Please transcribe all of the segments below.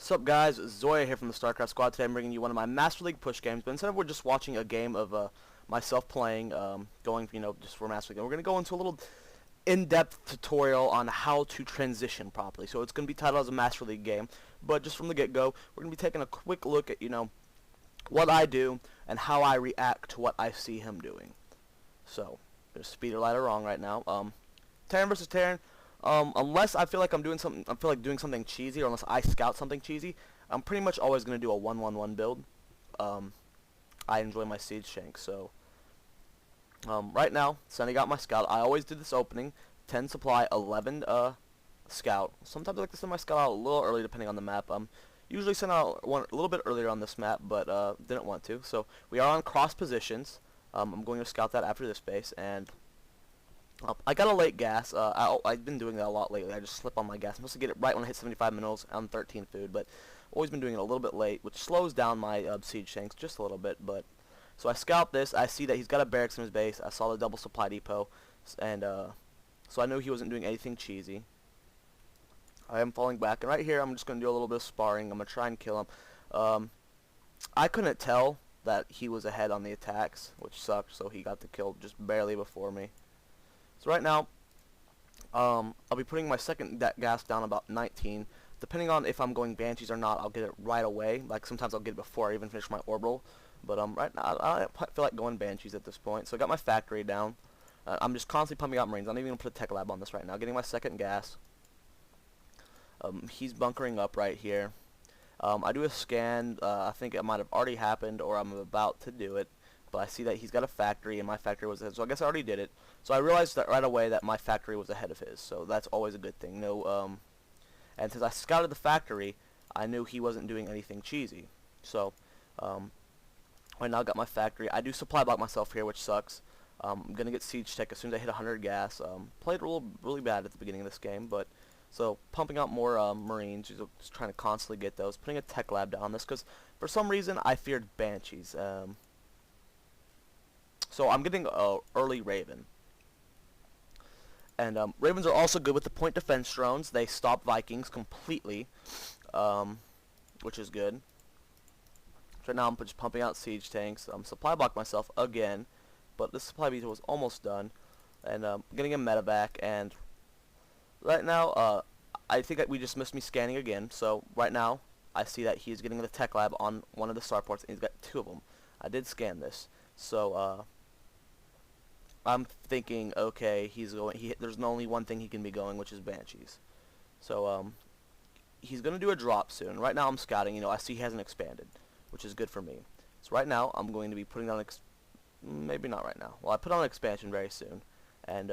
What's up, guys? Zoya here from the StarCraft Squad. Today I'm bringing you one of my Master League push games, but instead of we're just watching a game of myself playing, going, just for Master League, we're going to go into a little in-depth tutorial on how to transition properly. So it's going to be titled as a Master League game, but just from the get-go, we're going to be taking a quick look at, what I do and how I react to what I see him doing. So, there's speed or light or wrong right now. Terran versus Terran. Unless I feel like doing something cheesy, or unless I scout something cheesy, I'm pretty much always going to do a 1-1-1 build. I enjoy my siege shank, so right now, sending out my scout. I always do this opening, 10 supply, 11 scout. Sometimes I like to send my scout out a little early depending on the map. Usually send out one a little bit earlier on this map, but didn't want to. So we are on cross positions. I'm going to scout that after this base, and I got a late gas. I've been doing that a lot lately. I just slip on my gas. I'm supposed to get it right when I hit 75 minerals on 13 food, but always been doing it a little bit late, which slows down my siege shanks just a little bit. But so I scout this. I see that he's got a barracks in his base. I saw the double supply depot, and so I knew he wasn't doing anything cheesy. I am falling back, and right here I'm just going to do a little bit of sparring. I'm going to try and kill him. I couldn't tell that he was ahead on the attacks, which sucked, so he got the kill just barely before me. So right now, I'll be putting my second gas down about 19. Depending on if I'm going Banshees or not, I'll get it right away. Like, sometimes I'll get it before I even finish my orbital. But right now, I don't feel like going Banshees at this point. So I got my factory down. I'm just constantly pumping out Marines. I'm not even going to put a tech lab on this right now. Getting my second gas. He's bunkering up right here. I do a scan. I think it might have already happened, or I'm about to do it. But I see that he's got a factory, and my factory was ahead. So I guess I already did it. So I realized that right away that my factory was ahead of his. So that's always a good thing. And since I scouted the factory, I knew he wasn't doing anything cheesy. So right now I got my factory. I do supply block myself here, which sucks. I'm gonna get siege tech as soon as I hit 100 gas. Played really bad at the beginning of this game, but so pumping out more Marines, just trying to constantly get those. Putting a tech lab down on this because for some reason I feared Banshees. So I'm getting early Raven. And Ravens are also good with the point defense drones. They stop Vikings completely, which is good. So right now I'm just pumping out siege tanks. Supply block myself again, but this supply beta was almost done. And getting a medevac. And right now, I think that we just missed me scanning again. So right now, I see that he's getting the tech lab on one of the starports, and he's got 2 of them. I did scan this, so I'm thinking, okay, there's only one thing he can be going, which is Banshees. So, he's going to do a drop soon. Right now I'm scouting, I see he hasn't expanded, which is good for me. So right now I'm going to be putting on, maybe not right now. Well, I put on an expansion very soon. And,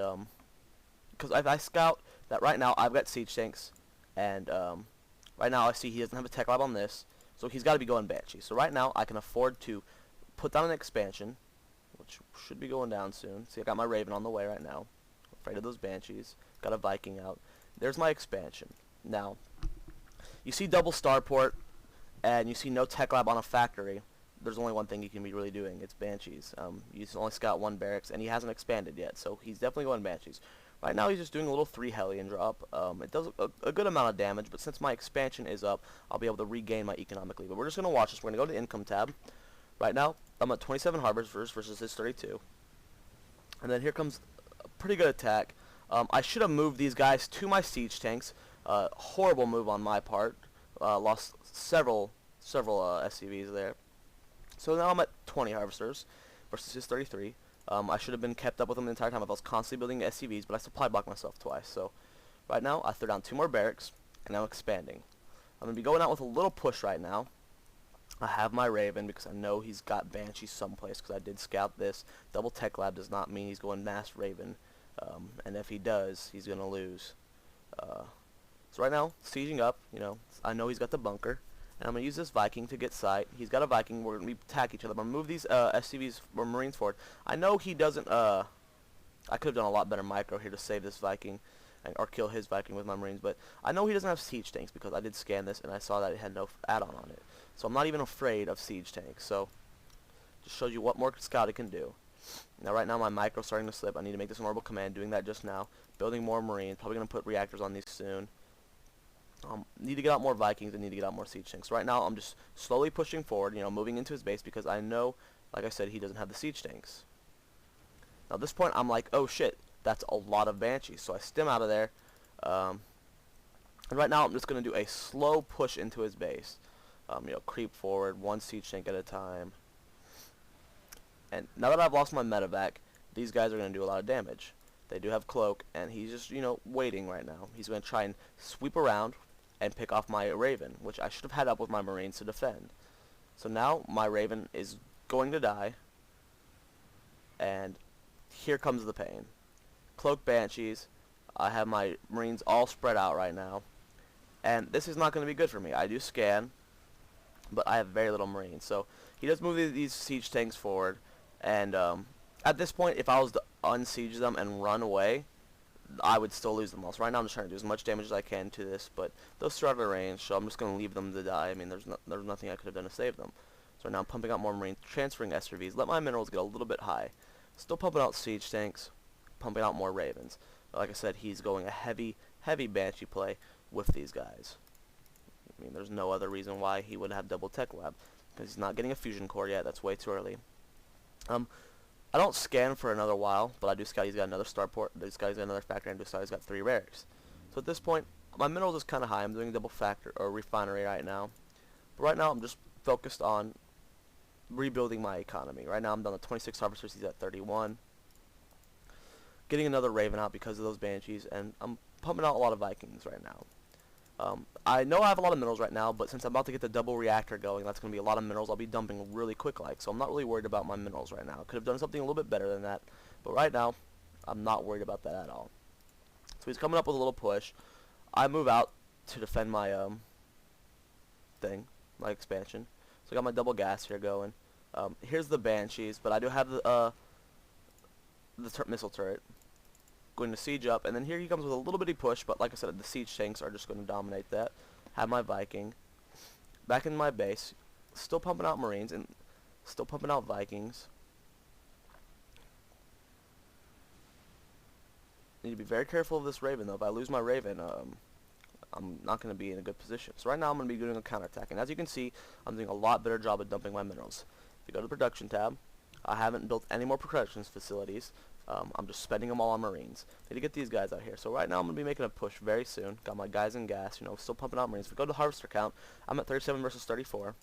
because I scout that right now I've got siege tanks, and, right now I see he doesn't have a tech lab on this, so he's got to be going Banshees. So right now I can afford to put down an expansion, which should be going down soon. See, I got my Raven on the way right now. Afraid of those Banshees. Got a Viking out. There's my expansion. Now, you see double starport, and you see no tech lab on a factory. There's only one thing you can be really doing. It's Banshees. He's only got 1 barracks, and he hasn't expanded yet, so he's definitely going Banshees. Right now, he's just doing a little 3 Hellion drop. It does a good amount of damage, but since my expansion is up, I'll be able to regain my economically. But we're just going to watch this. We're going to go to the income tab. Right now, I'm at 27 harbors versus his 32. And then here comes a pretty good attack. I should have moved these guys to my siege tanks. Horrible move on my part. Lost several SCVs there. So now I'm at 20 harvesters versus his 33. I should have been kept up with him the entire time. I was constantly building SCVs, but I supply blocked myself twice. So right now, I threw down 2 more barracks, and I'm expanding. I'm going to be going out with a little push right now. I have my Raven because I know he's got Banshee someplace because I did scout this. Double tech lab does not mean he's going mass Raven. And if he does, he's going to lose. So right now, sieging up, I know he's got the bunker. And I'm going to use this Viking to get sight. He's got a Viking. We're going to attack each other. I'm going to move these SCVs or Marines forward. I know he doesn't, I could have done a lot better micro here to save this Viking. Or kill his Viking with my Marines, but I know he doesn't have siege tanks because I did scan this and I saw that it had no add-on on it. So I'm not even afraid of siege tanks. So just shows you what more scout it can do. Now right now my micro's starting to slip. I need to make this an orbital command. Doing that just now. Building more Marines. Probably going to put reactors on these soon. Need to get out more Vikings and need to get out more siege tanks. Right now, I'm just slowly pushing forward, moving into his base because I know, like I said, he doesn't have the siege tanks. Now at this point, I'm like, oh shit, that's a lot of Banshees. So I stem out of there. And right now, I'm just going to do a slow push into his base. Creep forward, one siege tank at a time. And now that I've lost my medevac, these guys are going to do a lot of damage. They do have cloak, and he's just, waiting right now. He's going to try and sweep around and pick off my Raven, which I should have had up with my Marines to defend. So now my Raven is going to die, and here comes the pain. Cloak Banshees. I have my Marines all spread out right now, and this is not going to be good for me. I do scan, but I have very little Marines. So he does move these siege tanks forward, and at this point, if I was to unsiege them and run away, I would still lose them all. So right now I'm just trying to do as much damage as I can to this, but those are out of range, so I'm just going to leave them to die. I mean, there's nothing I could have done to save them. So now I'm pumping out more Marines, transferring SRVs, let my minerals get a little bit high. Still pumping out siege tanks, pumping out more Ravens. But like I said, he's going a heavy Banshee play with these guys. I mean, there's no other reason why he would have double tech lab, because he's not getting a fusion core yet. That's way too early. I don't scan for another while, but I do scout. He's got another starport. This guy's got another factory, and he's got 3 rares. So at this point, my minerals is kind of high. I'm doing double factor or refinery right now. But right now, I'm just focused on rebuilding my economy. Right now, I'm down to 26 harvesters. He's at 31. Getting another Raven out because of those Banshees, and I'm pumping out a lot of Vikings right now. I know I have a lot of minerals right now, but since I'm about to get the double reactor going, that's going to be a lot of minerals I'll be dumping really quick so I'm not really worried about my minerals right now. Could have done something a little bit better than that, but right now, I'm not worried about that at all. So he's coming up with a little push. I move out to defend my my expansion. So I got my double gas here going. Here's the Banshees, but I do have the missile turret. Going to siege up, and then here he comes with a little bitty push, but like I said, the siege tanks are just going to dominate that. Have my Viking back in my base, still pumping out Marines and still pumping out Vikings. Need to be very careful of this Raven though. If I lose my Raven, I'm not going to be in a good position. So right now I'm going to be doing a counterattack, and as you can see, I'm doing a lot better job of dumping my minerals. If you go to the production tab, I haven't built any more production facilities. I'm just spending them all on Marines. Need to get these guys out here. So right now I'm going to be making a push very soon. Got my guys in gas, still pumping out Marines. If we go to harvester count, I'm at 37 versus 34.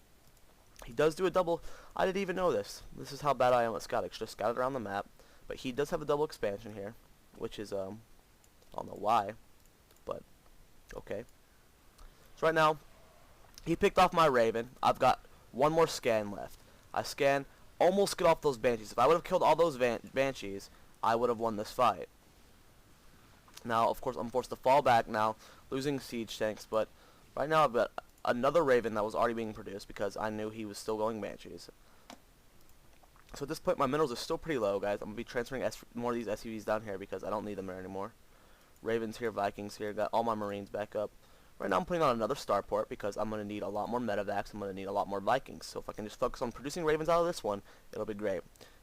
He does do a double. I didn't even know this. This is how bad I am at scouting. Just scouted around the map. But he does have a double expansion here, which is, I don't know why, but okay. So right now, he picked off my Raven. I've got one more scan left. I scan, almost get off those Banshees. If I would have killed all those Banshees, I would have won this fight. Now, of course, I'm forced to fall back now, losing siege tanks, but right now I've got another Raven that was already being produced because I knew he was still going Banshees. So at this point, my minerals are still pretty low, guys. I'm going to be transferring more of these SUVs down here because I don't need them there anymore. Ravens here, Vikings here, got all my Marines back up. Right now I'm putting on another starport because I'm going to need a lot more medevacs. I'm going to need a lot more Vikings. So if I can just focus on producing Ravens out of this one, it'll be great.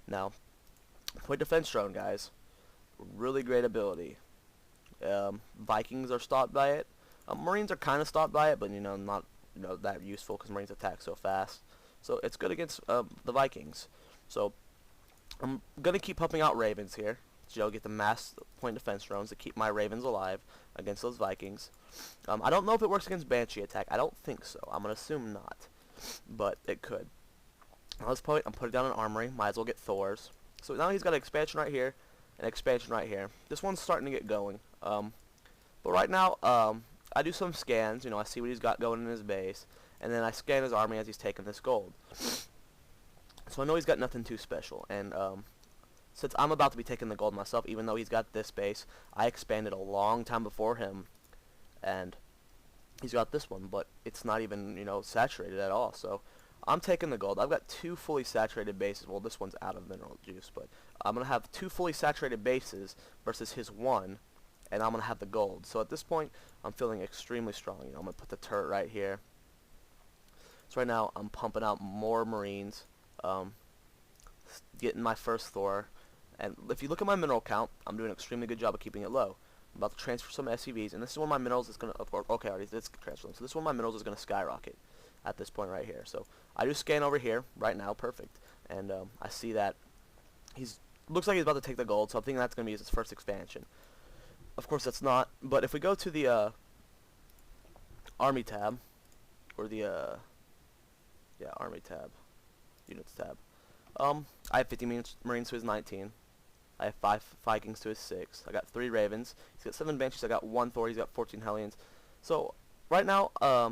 Now, point defense drone, guys. Really great ability. Vikings are stopped by it. Marines are kind of stopped by it, but not that useful because Marines attack so fast. So it's good against the Vikings. So I'm gonna keep pumping out Ravens here. So get the mass point defense drones to keep my Ravens alive against those Vikings. I don't know if it works against Banshee attack. I don't think so. I'm gonna assume not, but it could. At this point, I'm putting down an armory. Might as well get Thor's. So now he's got an expansion right here, an expansion right here. This one's starting to get going. But right now, I do some scans. I see what he's got going in his base, and then I scan his army as he's taking this gold. So I know he's got nothing too special. And since I'm about to be taking the gold myself, even though he's got this base, I expanded a long time before him, and he's got this one, but it's not even saturated at all. So I'm taking the gold. I've got 2 fully saturated bases. Well, this one's out of mineral juice, but I'm going to have 2 fully saturated bases versus his 1, and I'm going to have the gold. So at this point, I'm feeling extremely strong. I'm going to put the turret right here. So right now, I'm pumping out more Marines, getting my first Thor. And if you look at my mineral count, I'm doing an extremely good job of keeping it low. I'm about to transfer some SCVs, and this is when my minerals is gonna. Okay, I already did transfer them. So this is when my minerals is gonna skyrocket at this point right here. So I do scan over here right now, perfect, and I see that looks like he's about to take the gold. So I'm thinking that's gonna be his first expansion. Of course, that's not. But if we go to the Army tab, or the Army tab, Units tab. I have 50 Marines to his 19. I have 5 Vikings to his 6. I got 3 Ravens. He's got 7 Banshees. I got 1 Thor. He's got 14 Hellions. So right now,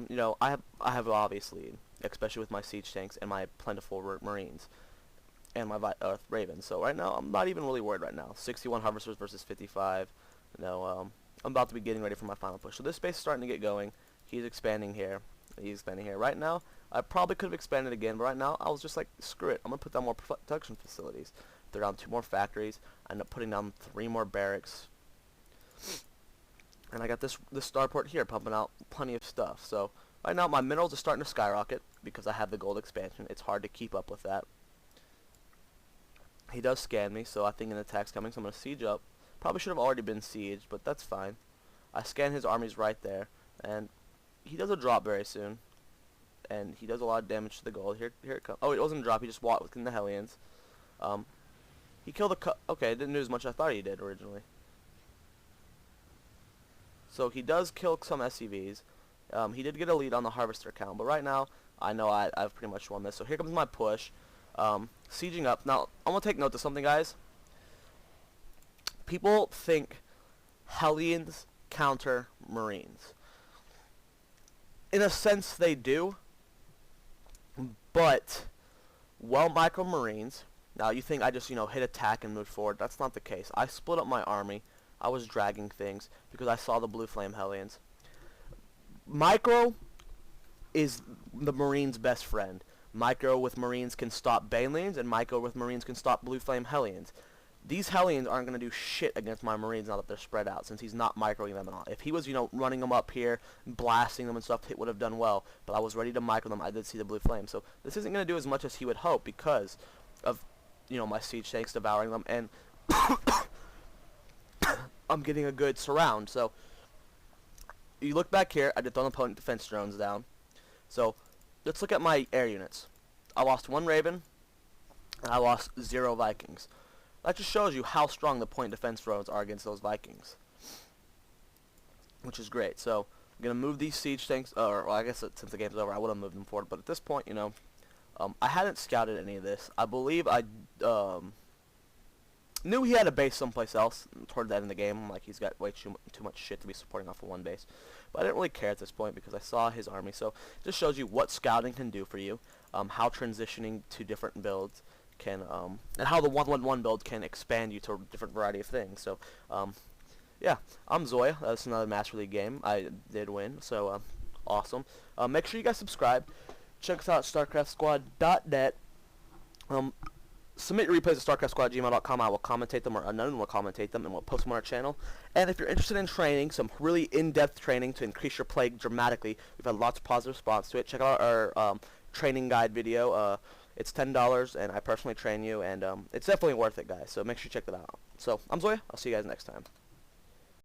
you know, I have a obvious lead, especially with my siege tanks and my plentiful Marines and my Ravens. So right now, I'm not even really worried right now. 61 Harvesters versus 55. You know, I'm about to be getting ready for my final push. So this base is starting to get going. He's expanding here. He's expanding here. Right now, I probably could have expanded again, but right now, I was just like, screw it. I'm going to put down more production facilities. They're down 2 more factories. I end up putting down 3 more barracks. And I got this starport here pumping out plenty of stuff. So right now, my minerals are starting to skyrocket because I have the gold expansion. It's hard to keep up with that. He does scan me, so I think an attack's coming, so I'm going to siege up. Probably should have already been sieged, but that's fine. I scan his armies right there, and he does a drop very soon. And he does a lot of damage to the gold. Here it comes. Oh, it wasn't a drop. He just walked within the Hellions. He killed okay, didn't do as much as I thought he did originally. So he does kill some SCVs. He did get a lead on the Harvester count, but right now, I know I've pretty much won this. So here comes my push. Sieging up. Now, I'm going to take note of something, guys. People think Hellions counter Marines. In a sense, they do. But, well, micro Marines. Now, you think I just, you know, hit attack and move forward. That's not the case. I split up my army. I was dragging things because I saw the Blue Flame Hellions. Micro is the Marines' best friend. Micro with Marines can stop Banelings, and Micro with Marines can stop Blue Flame Hellions. These Hellions aren't going to do shit against my Marines now that they're spread out, since he's not microing them at all. If he was, you know, running them up here, blasting them and stuff, it would have done well. But I was ready to micro them. I did see the Blue Flame. So this isn't going to do as much as he would hope because of, you know, my siege tanks devouring them. And I'm getting a good surround. So you look back here, I did throw opponent defense drones down. So let's look at my air units. I lost 1 Raven, and I lost 0 Vikings. That just shows you how strong the point defense drones are against those Vikings, which is great. So I'm going to move these siege tanks, or well, I guess since the game's over, I would have moved them forward. But at this point, you know, I hadn't scouted any of this. I believe I knew he had a base someplace else toward the end of the game. I'm like, he's got way too much shit to be supporting off of 1 base. But I didn't really care at this point because I saw his army. So it just shows you what scouting can do for you, how transitioning to different builds can, and how the 1-1-1 build can expand you to a different variety of things. So, yeah, I'm Zoia. That's another Master League game. I did win, so awesome. Make sure you guys subscribe. Check us out at StarcraftSquad.net. Submit your replays at StarcraftSquad@gmail.com. I will commentate them, or Unknown will commentate them, and we'll post them on our channel. And if you're interested in training, some really in-depth training to increase your play dramatically, we've had lots of positive response to it. Check out our training guide video. It's $10, and I personally train you, and it's definitely worth it, guys. So make sure you check that out. So I'm Zoia. I'll see you guys next time.